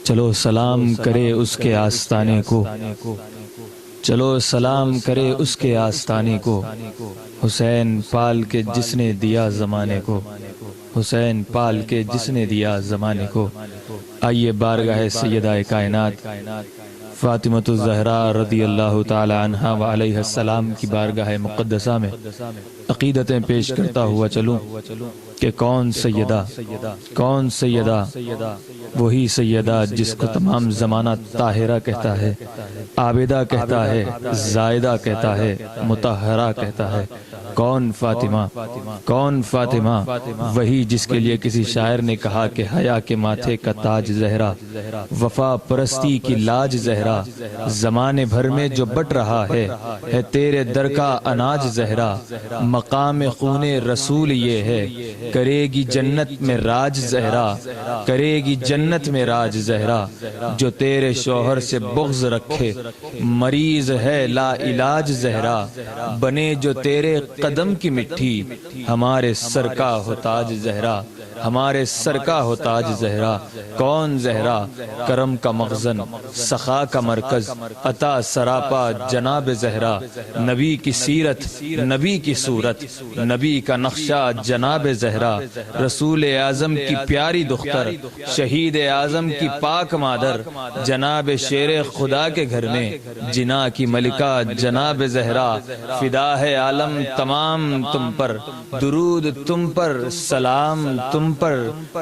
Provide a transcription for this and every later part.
چلو سلام کرے اس کے آستانے کو، چلو سلام کرے اس کے آستانے کو، حسین پال کے جس نے دیا زمانے کو، حسین پال کے جس نے دیا زمانے کو۔ آئیے بارگاہ سیدہ کائنات فاطمۃ الزہراء رضی اللہ تعالی عنہا و علیہ السلام کی بارگاہ مقدسہ میں عقیدتیں پیش کرتا ہوا چلوں کہ کون سیدہ، کون سیدہ، وہی سیدہ جس کو تمام زمانہ طاہرہ کہتا ہے، عابدہ کہتا ہے، زائدہ کہتا ہے، مطہرہ کہتا ہے۔ کون فاطمہ، کون فاطمہ، وہی جس کے لیے کسی شاعر نے کہا کہ حیا کے ماتھے کا تاج زہرا، وفا پرستی کی لاج زہرا، زمانے بھر میں جو بٹ رہا ہے تیرے در کا اناج زہرا، مقام خون رسول یہ ہے، کرے گی جنت میں راج زہرا، کرے گی جنت میں راج زہرا، جو تیرے شوہر سے بغض رکھے مریض ہے لا علاج زہرا، بنے جو تیرے قدم کی مٹھی ہمارے سر کا ہو تاج زہرا، ہمارے سر کا ہو تاج زہرا۔ کون زہرا، کرم کا مخزن، سخا کا مرکز، عطا سراپا جناب زہرا، نبی کی سیرت، نبی کی صورت، نبی کا نقشہ جناب زہرا، رسول اعظم کی پیاری دختر، شہید اعظم کی پاک مادر، جناب شیر خدا کے گھر میں جنا کی ملکہ جناب زہرا، فدا ہے عالم تمام تم پر، درود تم پر، سلام تم پر،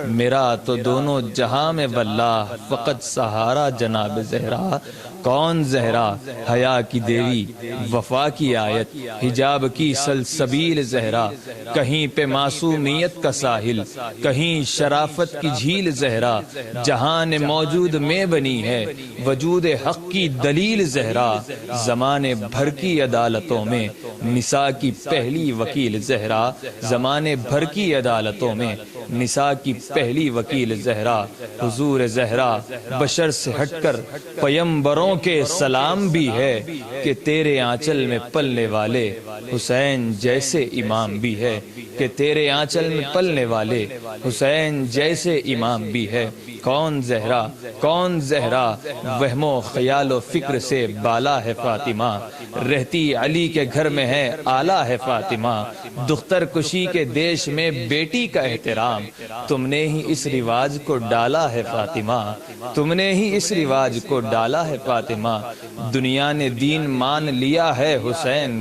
میرا تو دونوں جہاں میں واللہ فقط سہارا جناب زہرا۔ کون زہرا، حیا کی دیوی، وفا کی آیت، حجاب کی سلسبیل زہرا، کہیں پہ معصومیت کا ساحل، کہیں شرافت کی جھیل زہرا، جہان موجود میں بنی ہے وجود حق کی دلیل زہرا، زمانے بھر کی عدالتوں میں نساء کی پہلی وکیل زہرا، زمانے بھر کی عدالتوں میں نساء کی پہلی وکیل زہرا، حضور زہرا بشر سے ہٹ کر پیمبروں کے سلام بھی ہے کہ تیرے آنچل میں پلنے والے حسین جیسے امام بھی ہے، کہ تیرے آنچل میں پلنے والے حسین جیسے امام بھی ہے۔ کون زہرا، کون زہرا، وہم و خیال و فکر سے بالا ہے فاطمہ، رہتی علی کے گھر میں ہے آلہ ہے فاطمہ، دختر کشی کے دیش میں بیٹی کا احترام تم نے ہی اس رواج کو ڈالا ہے فاطمہ، تم نے ہی اس رواج کو ڈالا ہے فاطمہ، دنیا نے دین مان لیا ہے حسین